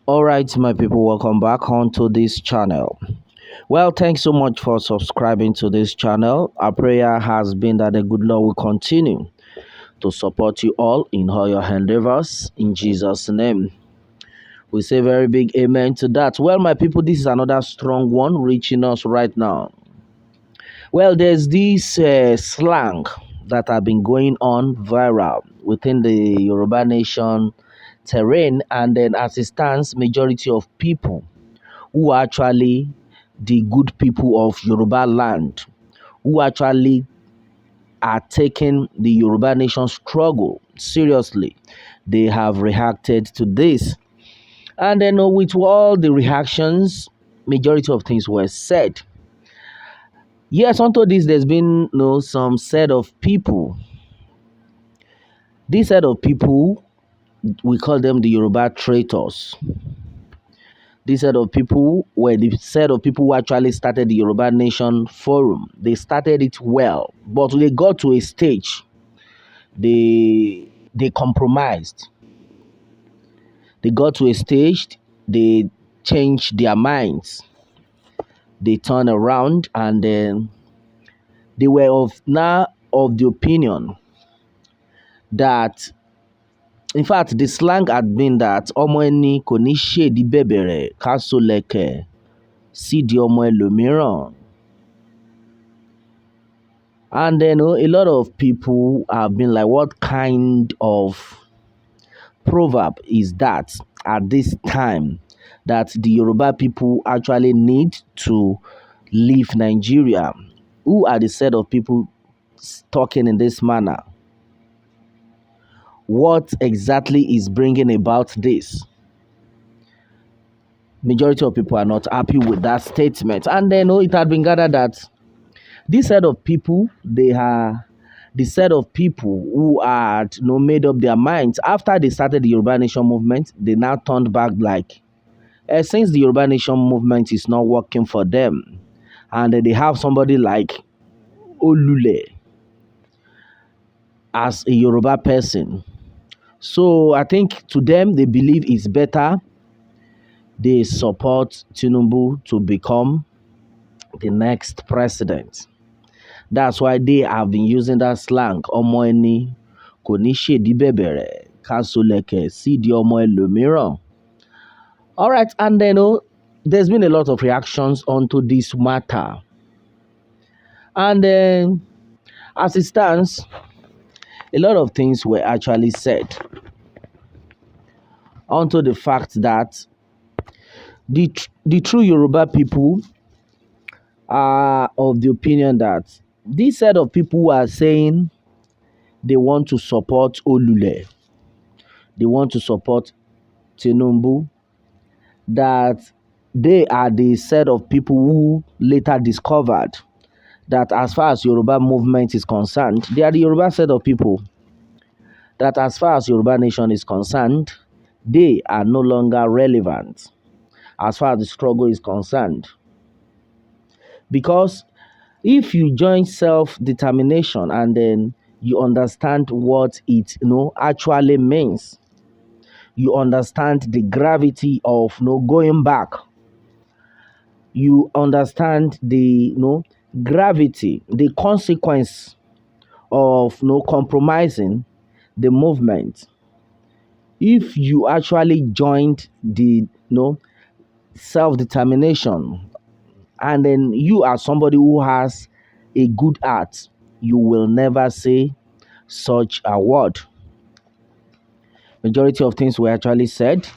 All right, my people, welcome back onto this channel. Well, thanks so much for subscribing to this channel. Our prayer has been that the good Lord will continue to support you all in all your endeavors in Jesus' name. We say very big amen to that. Well, my people, this is another strong one reaching us right now. Well, there's this slang that have been going on viral within the Yoruba nation terrain, and then as it stands, majority of people who are actually the good people of Yoruba land, who actually are taking the Yoruba nation struggle seriously, they have reacted to this. And then with all the reactions, majority of things were said. Yes, onto this, there's been some set of people. This set of people, we call them the Yoruba traitors. This set of people were the set of people who actually started the Yoruba Nation Forum. They started it well, but they got to a stage. They compromised. They got to a stage. They changed their minds. They turned around, and then they were of the opinion that, in fact, the slang had been that ọmọ ẹni kò ní Shedi Bebere ká so Leke sídìí ọmọ Elomiran. And then a lot of people have been like, what kind of proverb is that at this time that the Yoruba people actually need to leave Nigeria? Who are the set of people talking in this manner? What exactly is bringing about this? Majority of people are not happy with that statement. And then it had been gathered that this set of people, they are the set of people who had made up their minds after they started the Yoruba Nation movement. They now turned back like, since the Yoruba Nation movement is not working for them, and they have somebody like Olule as a Yoruba person. So I think to them, they believe it's better they support Tinubu to become the next president. That's why they have been using that slang, ọmọ ẹni kò ní Shedi Bebere ká so Leke sídìí ọmọ Elomiran. All right, and then there's been a lot of reactions onto this matter. And then, as it stands, a lot of things were actually said onto the fact that the true Yoruba people are of the opinion that this set of people who are saying they want to support Olule, they want to support Tinubu, that they are the set of people who later discovered that as far as Yoruba movement is concerned, they are the Yoruba set of people that as far as Yoruba nation is concerned, they are no longer relevant as far as the struggle is concerned. Because if you join self-determination and then you understand what it actually means, you understand the gravity of going back, you understand the gravity, the consequence of compromising the movement. If you actually joined the self-determination, and then you are somebody who has a good heart, you will never say such a word. Majority of things were actually said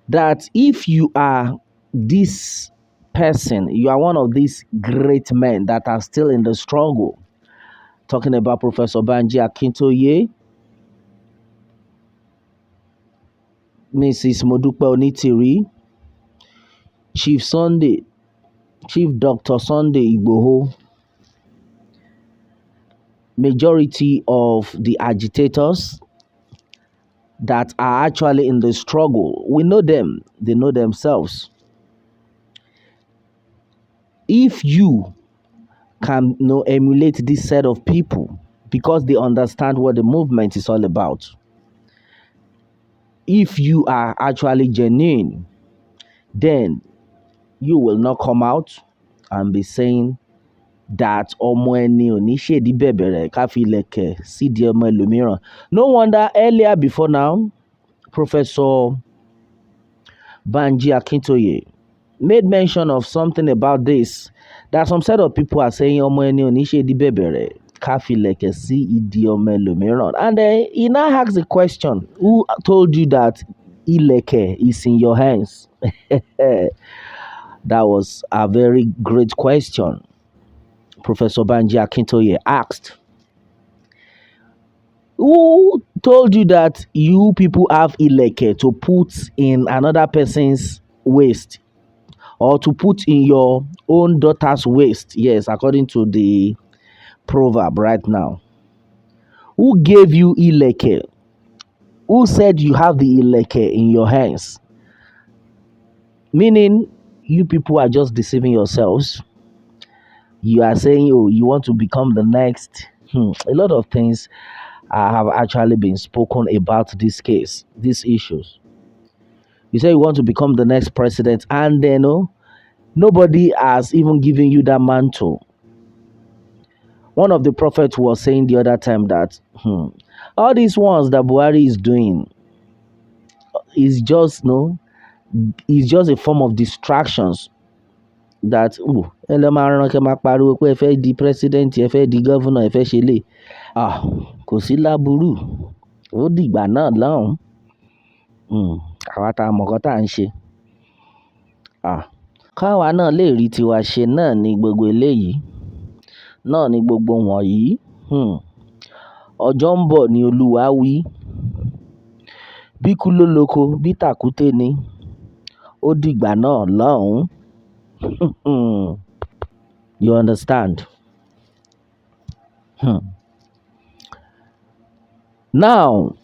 that if you are this person, you are one of these great men that are still in the struggle. Talking about Professor Banji Akintoye, Mrs. Modupe Onitiri, Chief Dr. Sunday Igboho, majority of the agitators that are actually in the struggle. We know them, they know themselves. If you can emulate this set of people because they understand what the movement is all about, if you are actually genuine, then you will not come out and be saying that ọmọ ẹni ò ní ṣèdí bẹ̀bẹ̀rẹ̀ ká fi lẹ̀kẹ̀ sídìí ọmọ ẹlòmíràn. No wonder earlier before now, Professor Banji Akintoye made mention of something about this, that some set of people are saying ọmọ ẹni ò ní ṣèdí bẹ̀bẹ̀rẹ̀ ká fi lẹ̀kẹ̀ sí ìdí ọmọ ẹlòmíràn. And he now asks the question, who told you that ilẹ̀kẹ̀ is in your hands? That was a very great question Professor Banji Akintoye asked. Who told you that you people have ileke to put in another person's waist, or to put in your own daughter's waist? Yes, according to the proverb right now. Who gave you ileke? Who said you have the ileke in your hands? Meaning, you people are just deceiving yourselves. You are saying, oh, you want to become the next. A lot of things have actually been spoken about this case, these issues. You say you want to become the next president, and then nobody has even given you that mantle. One of the prophets was saying the other time that all these ones that Buhari is doing is just is just a form of distractions. That Elomiran kẹ́ máa pariwo pé ẹ fẹ́ di president, ẹ fẹ́ di governor, ẹ fẹ́ ṣe lè. Kò sí láburú, ó dìgbà náà lọ́hùn. Àwa tá a mọ̀ nǹkan tá à ń ṣe. Káwa náà lè rí tiwa ṣe náà ni gbogbo eléyìí, náà ni gbogbo wọ̀nyí. Ọjọ́ ń bọ̀ ni Olúwa wí. Bí kú ló lóko, bí tàkúté ni, ó dìgbà náà lọ́hùn. You understand? Now,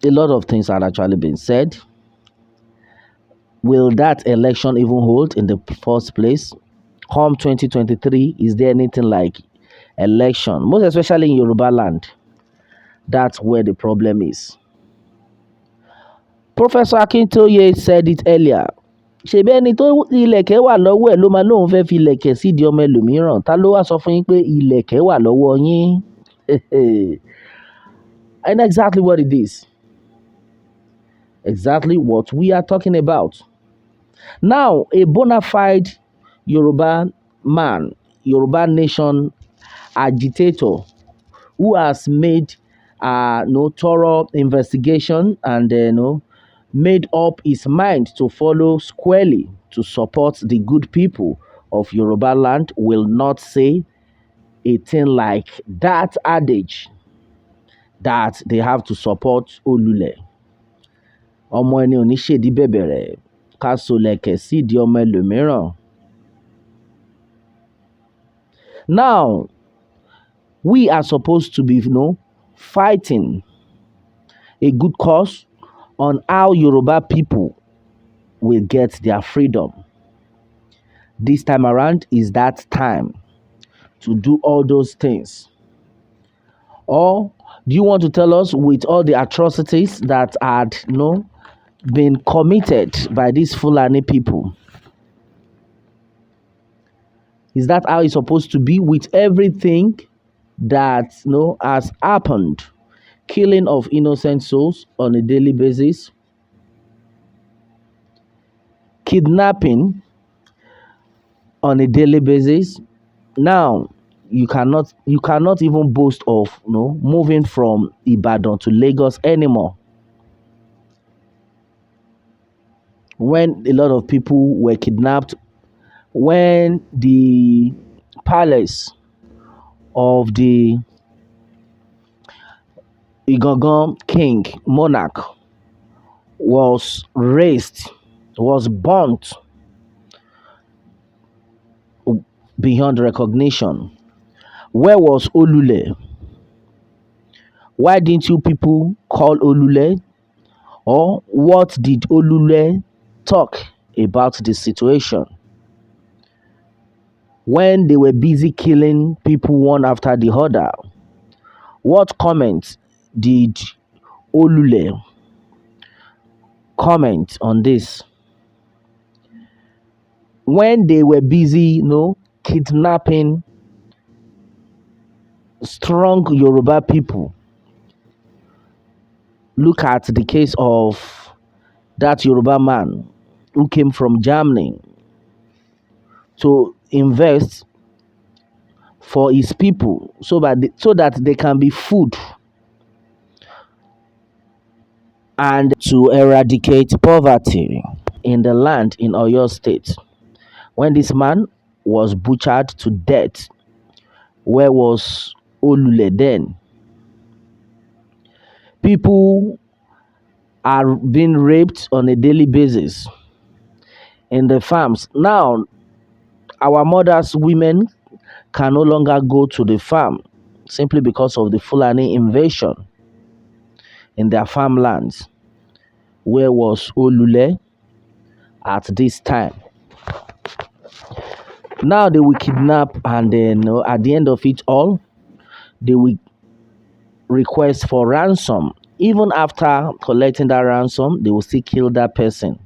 a lot of things had actually been said. Will that election even hold in the first place? Come 2023, is there anything like election? Most especially in Yoruba land. That's where the problem is. Professor Akintoye said it earlier. Ṣèbí ẹni tó ilẹ̀kẹ̀ wà lọ́wọ́ ẹ̀ ló máa lóun fẹ́ fi ilẹ̀kẹ̀ sídìí ọmọ ẹlòmíràn. Ta ló wá sọ fún yín pé ilẹ̀kẹ̀ wà lọ́wọ́ yín? And exactly what it is. Exactly what we are talking about. Now, a bona fide Yoruba man, Yoruba nation agitator, who has made thorough investigation and made up his mind to follow squarely to support the good people of Yoruba land, will not say a thing like that adage that they have to support Olule. Ọmọ ẹni ò ní ṣèdí bẹ̀bẹ̀rẹ̀ ká so lẹ̀kẹ̀ sídìí ọmọ ẹlòmíràn. Now, we are supposed to be, fighting a good cause on how Yoruba people will get their freedom. This time around is that time to do all those things. Or do you want to tell us, with all the atrocities that had, been committed by these Fulani people, is that how it's supposed to be with everything that has happened? Killing of innocent souls on a daily basis, kidnapping on a daily basis. Now you cannot even boast of moving from Ibadan to Lagos anymore, when a lot of people were kidnapped, when the palace of the Igangan king, monarch, was razed, was burnt beyond recognition. Where was Olule? Why didn't you people call Olule? Or what did Olule talk about the situation? When they were busy killing people one after the other, what comments did Olule comment on this. When they were busy, kidnapping strong Yoruba people, look at the case of that Yoruba man who came from Germany to invest for his people so that they can be food and to eradicate poverty in the land in Oyo State. When this man was butchered to death, where was Olule then? People are being raped on a daily basis in the farms. Now, our mothers, women, can no longer go to the farm simply because of the Fulani invasion in their farmlands. Where was Olule at this time? Now they will kidnap, and then at the end of it all, they will request for ransom. Even after collecting that ransom, they will still kill that person.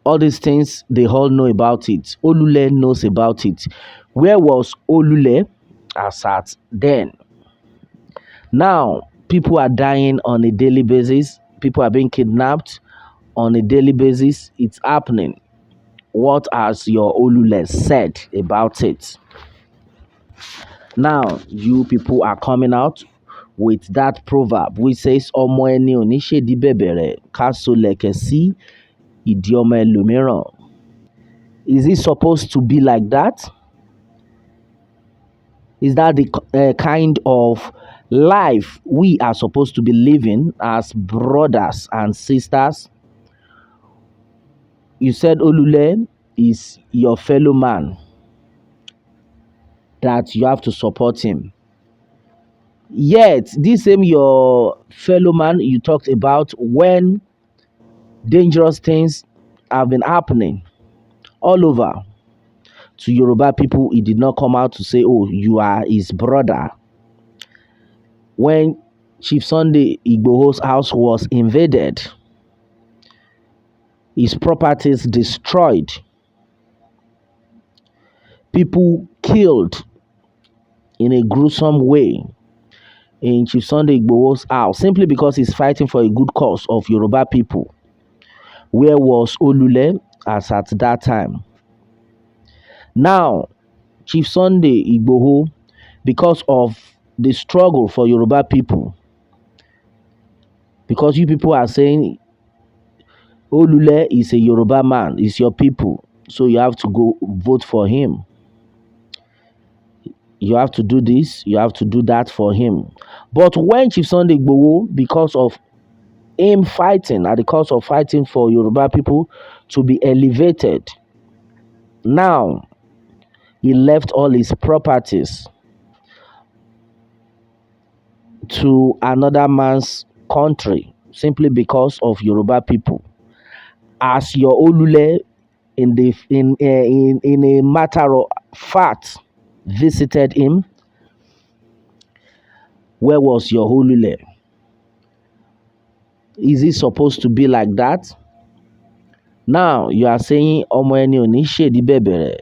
All these things, they all know about it. Olule knows about it. Where was Olule as at then? Now, people are dying on a daily basis. People are being kidnapped on a daily basis. It's happening. What has your Olule said about it? Now, you people are coming out with that proverb which says, Ọmọ ẹni ò ní ṣèdí bẹ̀bẹ̀rẹ̀ ká so lẹ̀kẹ̀ sí ìdí ọmọ ẹlòmíràn. Is it supposed to be like that? Is that the kind of life we are supposed to be living as brothers and sisters? You said Olule is your fellow man, that you have to support him. Yet, this same your fellow man you talked about, when dangerous things have been happening all over to Yoruba people, he did not come out to say, oh, you are his brother. When Chief Sunday Igboho's house was invaded, his properties destroyed, people killed in a gruesome way in Chief Sunday Igboho's house, simply because he's fighting for a good cause of Yoruba people. Where was Olule as at that time? Now, Chief Sunday Igboho, because of the struggle for Yoruba people, because you people are saying Olule is a Yoruba man, is your people, so you have to go vote for him. You have to do this, you have to do that for him. But when Chief Sunday Igboho, because of him fighting, at the cost of fighting for Yoruba people to be elevated, now he left all his properties to another man's country simply because of Yoruba people. As your Olule in a matter of fact visited him, where was your Olule? Is it supposed to be like that? Now you are saying ọmọ ẹni ò ní ṣèdí bẹ̀bẹ̀rẹ̀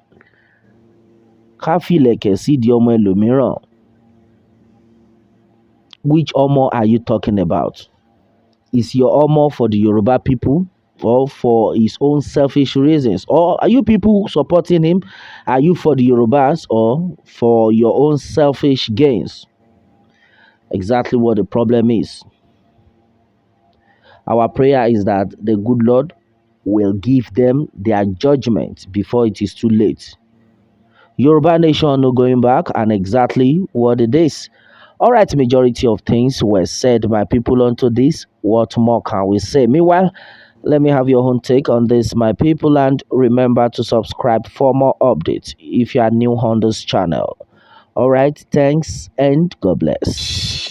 ká fi ìlẹ̀kẹ̀ sí ìdí ọmọ ẹlòmíràn. Which Omo are you talking about? Is your Omo for the Yoruba people or for his own selfish reasons? Or are you people supporting him? Are you for the Yorubas or for your own selfish gains? Exactly what the problem is. Our prayer is that the good Lord will give them their judgment before it is too late. Yoruba nation no going back, and exactly what it is. All right, majority of things were said, my people, onto this. What more can we say? Meanwhile, let me have your own take on this, my people, and remember to subscribe for more updates if you are new on this channel. All right, thanks and God bless.